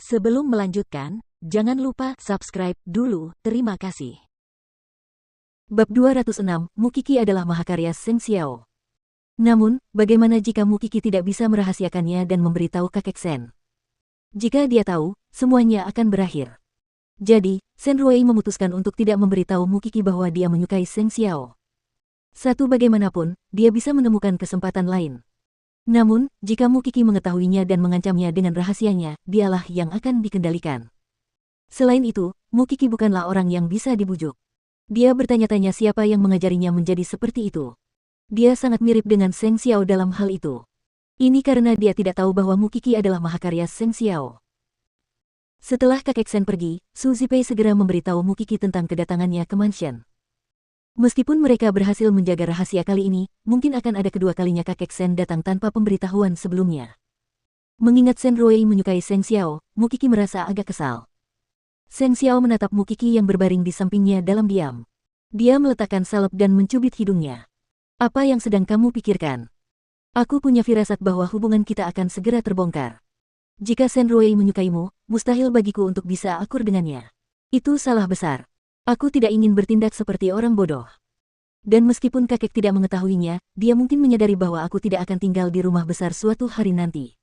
Sebelum melanjutkan, jangan lupa subscribe dulu, terima kasih. Bab 206, Mukiki adalah mahakarya Seng Xiao. Namun, bagaimana jika Mukiki tidak bisa merahasiakannya dan memberitahu kakek Sen? Jika dia tahu, semuanya akan berakhir. Jadi, Sen Ruei memutuskan untuk tidak memberitahu Mukiki bahwa dia menyukai Seng Xiao. Satu bagaimanapun, dia bisa menemukan kesempatan lain. Namun, jika Mukiki mengetahuinya dan mengancamnya dengan rahasianya, dialah yang akan dikendalikan. Selain itu, Mukiki bukanlah orang yang bisa dibujuk. Dia bertanya-tanya siapa yang mengajarinya menjadi seperti itu. Dia sangat mirip dengan Seng Xiao dalam hal itu. Ini karena dia tidak tahu bahwa Mukiki adalah mahakarya Seng Xiao. Setelah kakek Sen pergi, Su Zipei segera memberitahu Mukiki tentang kedatangannya ke mansion. Meskipun mereka berhasil menjaga rahasia kali ini, mungkin akan ada kedua kalinya kakek Sen datang tanpa pemberitahuan sebelumnya. Mengingat Sen Ruei menyukai Seng Xiao, Mukiki merasa agak kesal. Seng Xiao menatap Mukiki yang berbaring di sampingnya dalam diam. Dia meletakkan salep dan mencubit hidungnya. Apa yang sedang kamu pikirkan? Aku punya firasat bahwa hubungan kita akan segera terbongkar. Jika Sen Ruei menyukaimu, mustahil bagiku untuk bisa akur dengannya. Itu salah besar. Aku tidak ingin bertindak seperti orang bodoh. Dan meskipun kakek tidak mengetahuinya, dia mungkin menyadari bahwa aku tidak akan tinggal di rumah besar suatu hari nanti.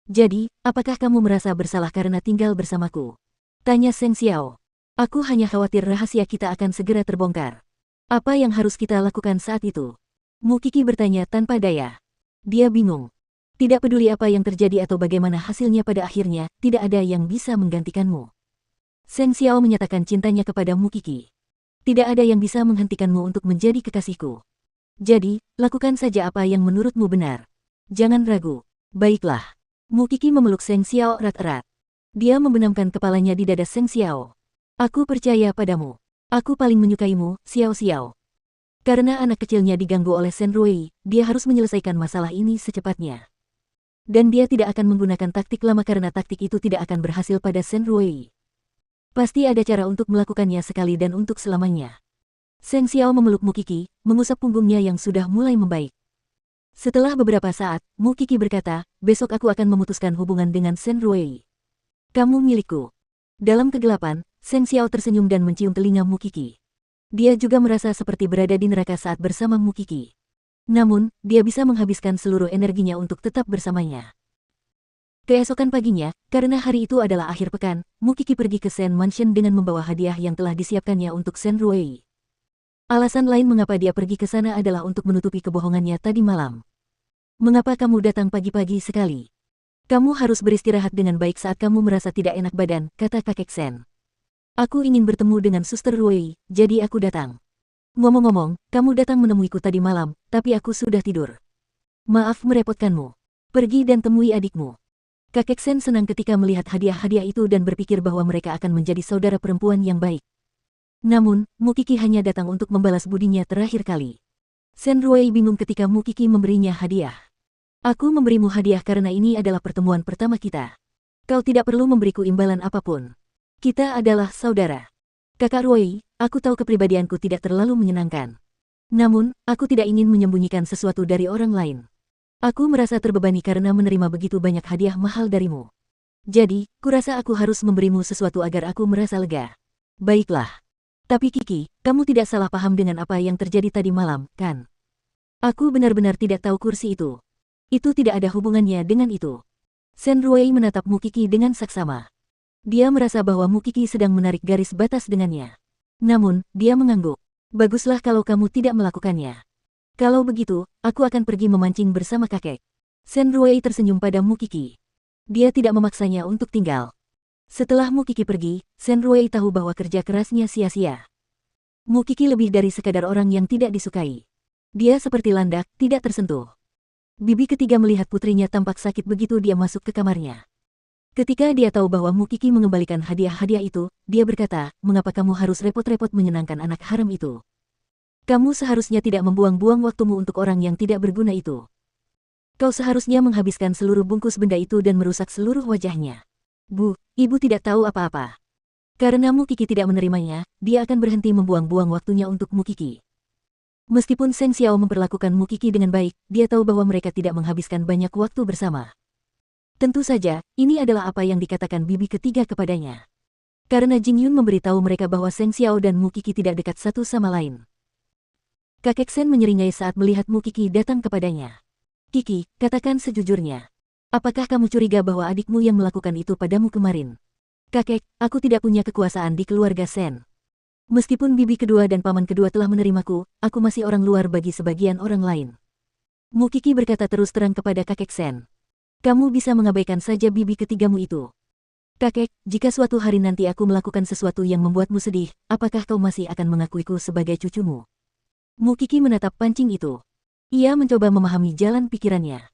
Jadi, apakah kamu merasa bersalah karena tinggal bersamaku? Tanya Seng Xiao. Aku hanya khawatir rahasia kita akan segera terbongkar. Apa yang harus kita lakukan saat itu? Mukiki bertanya tanpa daya. Dia bingung. Tidak peduli apa yang terjadi atau bagaimana hasilnya pada akhirnya, tidak ada yang bisa menggantikanmu. Seng Xiao menyatakan cintanya kepada Mukiki. Tidak ada yang bisa menghentikanmu untuk menjadi kekasihku. Jadi, lakukan saja apa yang menurutmu benar. Jangan ragu. Baiklah. Mukiki memeluk Seng Xiao erat-erat. Dia membenamkan kepalanya di dada Seng Xiao. Aku percaya padamu. Aku paling menyukaimu, Xiao Xiao. Karena anak kecilnya diganggu oleh Sen Ruei, dia harus menyelesaikan masalah ini secepatnya. Dan dia tidak akan menggunakan taktik lama karena taktik itu tidak akan berhasil pada Sen Ruei. Pasti ada cara untuk melakukannya sekali dan untuk selamanya. Seng Xiao memeluk Mukiki, mengusap punggungnya yang sudah mulai membaik. Setelah beberapa saat, Mukiki berkata, besok aku akan memutuskan hubungan dengan Sen Ruei. Kamu milikku. Dalam kegelapan, Seng Xiao tersenyum dan mencium telinga Mukiki. Dia juga merasa seperti berada di neraka saat bersama Mukiki. Namun, dia bisa menghabiskan seluruh energinya untuk tetap bersamanya. Keesokan paginya, karena hari itu adalah akhir pekan, Mukiki pergi ke Sen Mansion dengan membawa hadiah yang telah disiapkannya untuk Sen Ruei. Alasan lain mengapa dia pergi ke sana adalah untuk menutupi kebohongannya tadi malam. Mengapa kamu datang pagi-pagi sekali? Kamu harus beristirahat dengan baik saat kamu merasa tidak enak badan, kata kakek Sen. Aku ingin bertemu dengan Suster Ruei, jadi aku datang. Ngomong-ngomong, kamu datang menemuiku tadi malam, tapi aku sudah tidur. Maaf merepotkanmu. Pergi dan temui adikmu. Kakek Sen senang ketika melihat hadiah-hadiah itu dan berpikir bahwa mereka akan menjadi saudara perempuan yang baik. Namun, Mukiki hanya datang untuk membalas budinya terakhir kali. Sen Ruei bingung ketika Mukiki memberinya hadiah. Aku memberimu hadiah karena ini adalah pertemuan pertama kita. Kau tidak perlu memberiku imbalan apapun. Kita adalah saudara. Kakak Ruei, aku tahu kepribadianku tidak terlalu menyenangkan. Namun, aku tidak ingin menyembunyikan sesuatu dari orang lain. Aku merasa terbebani karena menerima begitu banyak hadiah mahal darimu. Jadi, kurasa aku harus memberimu sesuatu agar aku merasa lega. Baiklah. Tapi Kiki, kamu tidak salah paham dengan apa yang terjadi tadi malam, kan? Aku benar-benar tidak tahu kursi itu. Itu tidak ada hubungannya dengan itu. Sen Ruei menatap Mukiki dengan saksama. Dia merasa bahwa Mukiki sedang menarik garis batas dengannya. Namun, dia mengangguk. Baguslah kalau kamu tidak melakukannya. Kalau begitu, aku akan pergi memancing bersama kakek. Sen Ruei tersenyum pada Mukiki. Dia tidak memaksanya untuk tinggal. Setelah Mukiki pergi, Sen Ruei tahu bahwa kerja kerasnya sia-sia. Mukiki lebih dari sekadar orang yang tidak disukai. Dia seperti landak, tidak tersentuh. Bibi ketiga melihat putrinya tampak sakit begitu dia masuk ke kamarnya. Ketika dia tahu bahwa Mukiki mengembalikan hadiah-hadiah itu, dia berkata, mengapa kamu harus repot-repot menyenangkan anak haram itu? Kamu seharusnya tidak membuang-buang waktumu untuk orang yang tidak berguna itu. Kau seharusnya menghabiskan seluruh bungkus benda itu dan merusak seluruh wajahnya. Bu, ibu tidak tahu apa-apa. Karena Mukiki tidak menerimanya, dia akan berhenti membuang-buang waktunya untuk Mukiki. Meskipun Seng Xiao memperlakukan Mukiki dengan baik, dia tahu bahwa mereka tidak menghabiskan banyak waktu bersama. Tentu saja, ini adalah apa yang dikatakan bibi ketiga kepadanya. Karena Jing Yun memberitahu mereka bahwa Seng Xiao dan Mu Qi tidak dekat satu sama lain. Kakek Sen menyeringai saat melihat Mu Qi datang kepadanya. Qi, katakan sejujurnya. Apakah kamu curiga bahwa adikmu yang melakukan itu padamu kemarin? Kakek, aku tidak punya kekuasaan di keluarga Sen. Meskipun bibi kedua dan paman kedua telah menerimaku, aku masih orang luar bagi sebagian orang lain. Mu Qi berkata terus terang kepada kakek Sen. Kamu bisa mengabaikan saja bibi ketigamu itu. Kakek, jika suatu hari nanti aku melakukan sesuatu yang membuatmu sedih, apakah kau masih akan mengakuiku sebagai cucumu? Mu Qi menatap pancing itu. Ia mencoba memahami jalan pikirannya.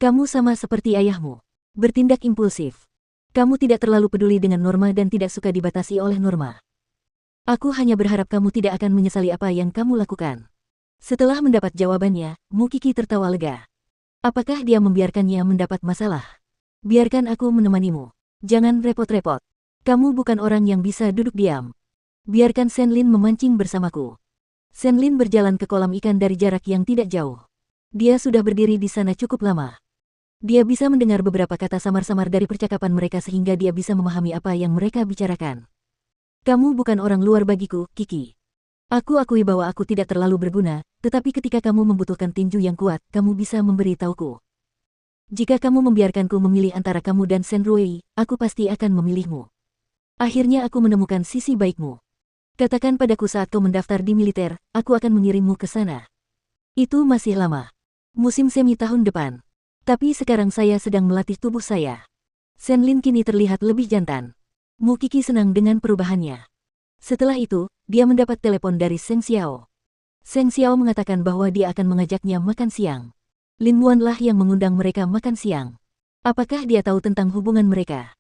Kamu sama seperti ayahmu. Bertindak impulsif. Kamu tidak terlalu peduli dengan norma dan tidak suka dibatasi oleh norma. Aku hanya berharap kamu tidak akan menyesali apa yang kamu lakukan. Setelah mendapat jawabannya, Mu Qi tertawa lega. Apakah dia membiarkannya mendapat masalah? Biarkan aku menemanimu. Jangan repot-repot. Kamu bukan orang yang bisa duduk diam. Biarkan Senlin memancing bersamaku. Senlin berjalan ke kolam ikan dari jarak yang tidak jauh. Dia sudah berdiri di sana cukup lama. Dia bisa mendengar beberapa kata samar-samar dari percakapan mereka sehingga dia bisa memahami apa yang mereka bicarakan. Kamu bukan orang luar bagiku, Qi. Aku akui bahwa aku tidak terlalu berguna, tetapi ketika kamu membutuhkan tinju yang kuat, kamu bisa memberitahuku. Jika kamu membiarkanku memilih antara kamu dan Sen Rui, aku pasti akan memilihmu. Akhirnya aku menemukan sisi baikmu. Katakan padaku saat kau mendaftar di militer, aku akan mengirimmu ke sana. Itu masih lama. Musim semi tahun depan. Tapi sekarang saya sedang melatih tubuh saya. Senlin kini terlihat lebih jantan. Mu Qi senang dengan perubahannya. Setelah itu, dia mendapat telepon dari Seng Xiao. Seng Xiao mengatakan bahwa dia akan mengajaknya makan siang. Lin Muan lah yang mengundang mereka makan siang. Apakah dia tahu tentang hubungan mereka?